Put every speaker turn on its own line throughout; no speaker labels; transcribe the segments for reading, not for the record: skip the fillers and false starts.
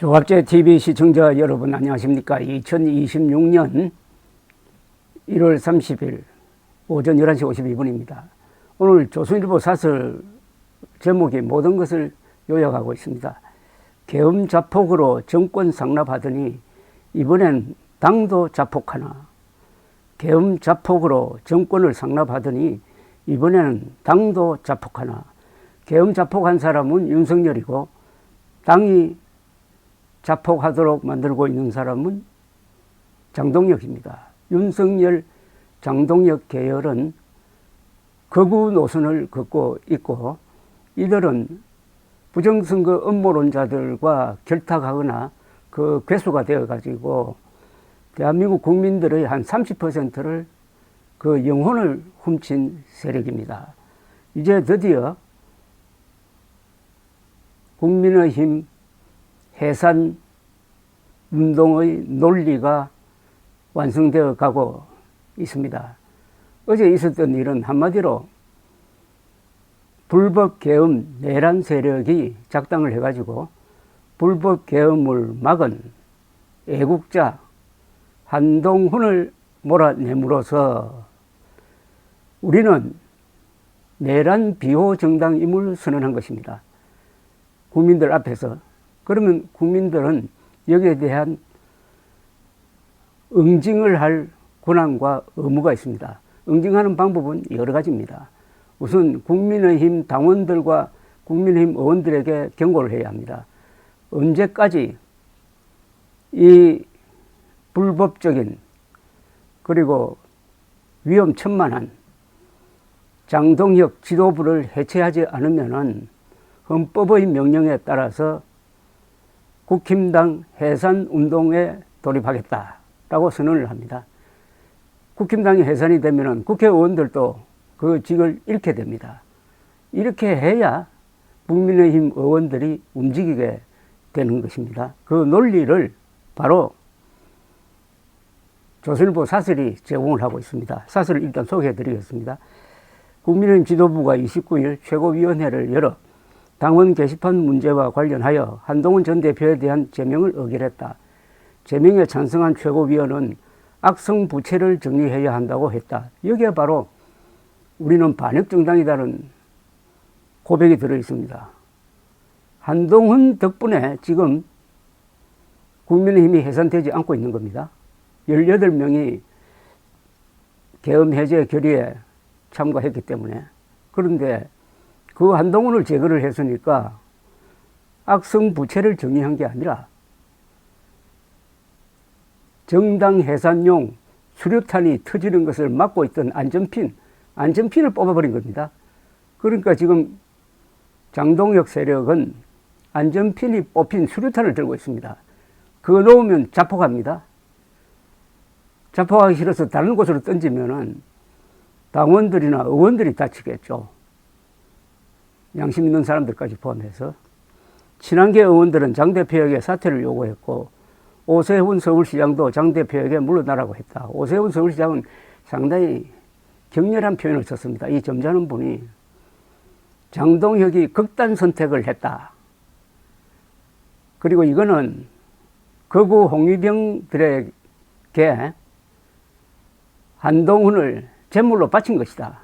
조갑제 TV 시청자 여러분 안녕하십니까. 2026년 1월 30일 오전 11시 52분입니다. 오늘 조선일보 사설 제목이 모든 것을 요약하고 있습니다. 계엄 자폭으로 정권 상납하더니 이번엔 당도 자폭하나. 계엄 자폭으로 정권을 상납하더니 이번에는 당도 자폭하나. 계엄 자폭한 사람은 윤석열이고 당이 자폭하도록 만들고 있는 사람은 장동혁입니다. 윤석열, 장동혁 계열은 극우 노선을 걷고 있고 이들은 부정선거 음모론자들과 결탁하거나 그 괴수가 되어가지고 대한민국 국민들의 한 30%를 그 영혼을 훔친 세력입니다. 이제 드디어 국민의힘 해산 운동의 논리가 완성되어 가고 있습니다. 어제 있었던 일은 한마디로 불법 계엄 내란 세력이 작당을 해가지고 불법 계엄을 막은 애국자 한동훈을 몰아내므로써 우리는 내란 비호 정당임을 선언한 것입니다. 국민들 앞에서. 그러면 국민들은 여기에 대한 응징을 할 권한과 의무가 있습니다. 응징하는 방법은 여러 가지입니다. 우선 국민의힘 당원들과 국민의힘 의원들에게 경고를 해야 합니다. 언제까지 이 불법적인 그리고 위험천만한 장동혁 지도부를 해체하지 않으면은 헌법의 명령에 따라서 국힘당 해산운동에 돌입하겠다라고 선언을 합니다. 국힘당이 해산이 되면 국회의원들도 그 직을 잃게 됩니다. 이렇게 해야 국민의힘 의원들이 움직이게 되는 것입니다. 그 논리를 바로 조선일보 사설이 제공을 하고 있습니다. 사설을 일단 소개해 드리겠습니다. 국민의힘 지도부가 29일 최고위원회를 열어 당원 게시판 문제와 관련하여 한동훈 전 대표에 대한 제명을 의결했다. 제명에 찬성한 최고위원은 악성 부채를 정리해야 한다고 했다. 여기에 바로 우리는 반역정당이라는 고백이 들어있습니다. 한동훈 덕분에 지금 국민의힘이 해산되지 않고 있는 겁니다. 18명이 계엄 해제 결의에 참가했기 때문에. 그런데 그 한동훈을 제거를 했으니까 악성 부채를 정리한 게 아니라 정당 해산용 수류탄이 터지는 것을 막고 있던 안전핀을 뽑아버린 겁니다. 그러니까 지금 장동혁 세력은 안전핀이 뽑힌 수류탄을 들고 있습니다. 그거 놓으면 자폭합니다. 자폭하기 싫어서 다른 곳으로 던지면은 당원들이나 의원들이 다치겠죠. 양심 있는 사람들까지 포함해서. 친한계 의원들은 장 대표에게 사퇴를 요구했고 오세훈 서울시장도 장 대표에게 물러나라고 했다. 오세훈 서울시장은 상당히 격렬한 표현을 썼습니다. 이 점잖은 분이 장동혁이 극단 선택을 했다. 그리고 이거는 극우 홍위병들에게 한동훈을 제물로 바친 것이다.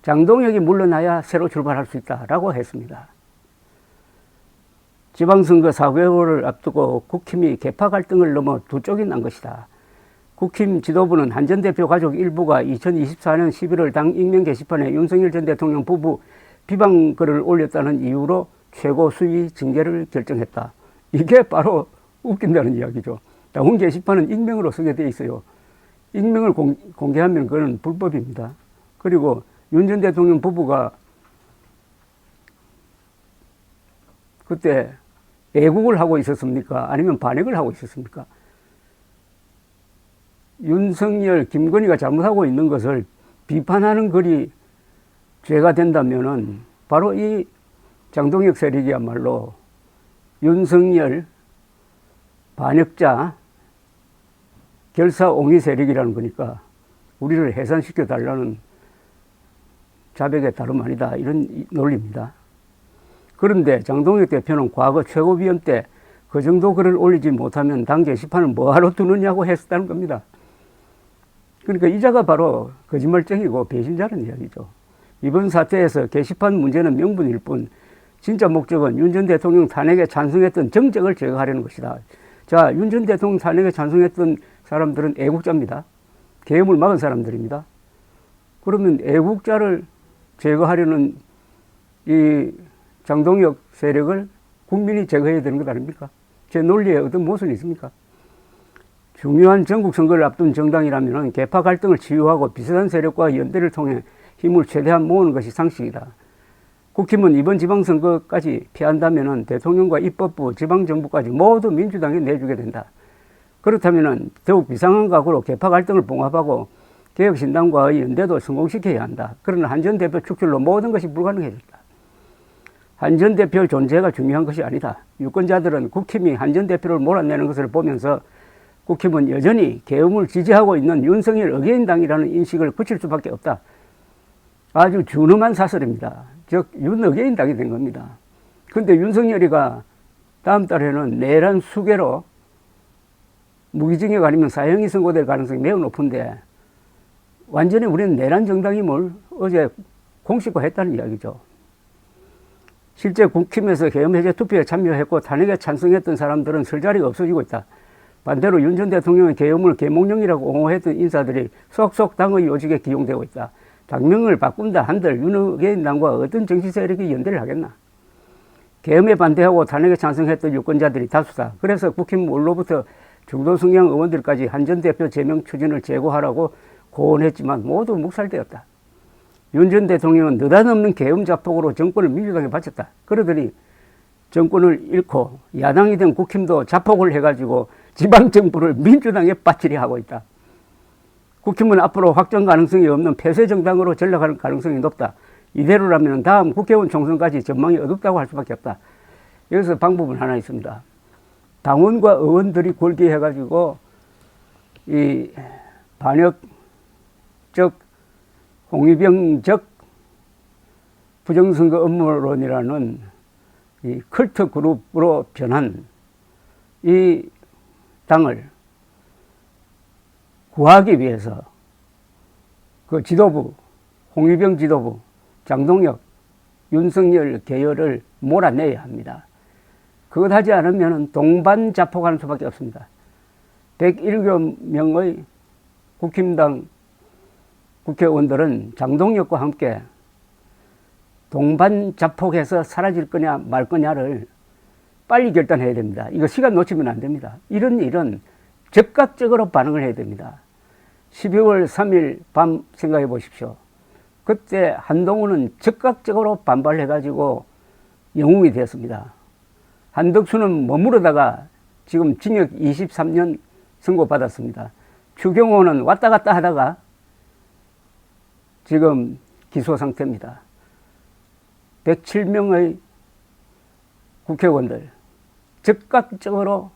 장동혁이 물러나야 새로 출발할 수 있다라고 했습니다. 지방선거 4개월을 앞두고 국힘이 계파 갈등을 넘어 두 쪽이 난 것이다. 국힘 지도부는 한 전 대표 가족 일부가 2024년 11월 당 익명 게시판에 윤석열 전 대통령 부부 비방글을 올렸다는 이유로 최고 수위 징계를 결정했다. 이게 바로 웃긴다는 이야기죠. 당원 게시판은 익명으로 쓰게 돼 있어요. 익명을 공개하면 그건 불법입니다. 그리고 윤 전 대통령 부부가 그때 애국을 하고 있었습니까? 아니면 반역을 하고 있었습니까? 윤석열, 김건희가 잘못하고 있는 것을 비판하는 글이 죄가 된다면은 바로 이 장동혁 세력이야말로 윤석열 반역자 결사옹위 세력이라는 거니까 우리를 해산시켜 달라는 자백의 다름 아니다. 이런 논리입니다. 그런데 장동혁 대표는 과거 최고위원 때 그 정도 글을 올리지 못하면 당 게시판을 뭐하러 두느냐고 했었다는 겁니다. 그러니까 이자가 바로 거짓말쟁이고 배신자라는 이야기죠. 이번 사태에서 게시판 문제는 명분일 뿐 진짜 목적은 윤 전 대통령 탄핵에 찬성했던 정적을 제거하려는 것이다. 자, 윤 전 대통령 탄핵에 찬성했던 사람들은 애국자입니다. 계엄을 막은 사람들입니다. 그러면 애국자를 제거하려는 이 장동혁 세력을 국민이 제거해야 되는 것 아닙니까? 제 논리에 어떤 모순이 있습니까? 중요한 전국 선거를 앞둔 정당이라면 계파 갈등을 치유하고 비슷한 세력과 연대를 통해 힘을 최대한 모으는 것이 상식이다. 국힘은 이번 지방선거까지 피한다면 대통령과 입법부, 지방정부까지 모두 민주당에 내주게 된다. 그렇다면 더욱 비상한 각오로 계파 갈등을 봉합하고 개혁신당과의 연대도 성공시켜야 한다. 그러나 한 전 대표 축출로 모든 것이 불가능해졌다. 한 전 대표의 존재가 중요한 것이 아니다. 유권자들은 국힘이 한 전 대표를 몰아내는 것을 보면서 국힘은 여전히 계엄을 지지하고 있는 윤석열 어게인당이라는 인식을 굳힐 수밖에 없다. 아주 준엄한 사설입니다. 즉 윤어게인당이 된 겁니다. 그런데 윤석열이가 다음 달에는 내란 수괴로 무기징역 아니면 사형이 선고될 가능성이 매우 높은데 완전히 우리는 내란 정당임을 어제 공식화했다는 이야기죠. 실제 국힘에서 계엄 해제 투표에 참여했고 탄핵에 찬성했던 사람들은 설 자리가 없어지고 있다. 반대로 윤 전 대통령의 계엄을 계몽령이라고 옹호했던 인사들이 속속 당의 요직에 기용되고 있다. 당명을 바꾼다 한들 윤어게인당과 어떤 정치 세력이 연대를 하겠나. 계엄에 반대하고 탄핵에 찬성했던 유권자들이 다수다. 그래서 국힘 원로부터 중도 성향 의원들까지 한 전 대표 제명 추진을 재고하라고 고언했지만 모두 묵살되었다. 윤 전 대통령은 느닷없는 계엄 자폭으로 정권을 민주당에 바쳤다. 그러더니 정권을 잃고 야당이 된 국힘도 자폭을 해가지고 지방정부를 민주당에 빠뜨리 하고 있다. 국힘은 앞으로 확정 가능성이 없는 폐쇄 정당으로 전락할 가능성이 높다. 이대로라면 다음 국회의원 총선까지 전망이 어둡다고 할 수밖에 없다. 여기서 방법은 하나 있습니다. 당원과 의원들이 골기해가지고 이 반역적 홍위병적 부정선거 음모론이라는 이 컬트 그룹으로 변한 이 당을 구하기 위해서 그 지도부, 홍위병 지도부, 장동혁, 윤석열 계열을 몰아내야 합니다. 그것 하지 않으면 동반 자폭하는 수밖에 없습니다. 107명의 국힘당 국회의원들은 장동혁과 함께 동반 자폭해서 사라질 거냐 말 거냐를 빨리 결단해야 됩니다. 이거 시간 놓치면 안 됩니다. 이런 일은 즉각적으로 반응을 해야 됩니다. 12월 3일 밤 생각해 보십시오. 그때 한동훈은 즉각적으로 반발해가지고 영웅이 되었습니다. 한덕수는 머무르다가 지금 징역 23년 선고받았습니다. 추경호는 왔다 갔다 하다가 지금 기소 상태입니다. 107명의 국회의원들 즉각적으로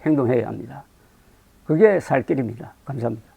행동해야 합니다. 그게 살 길입니다. 감사합니다.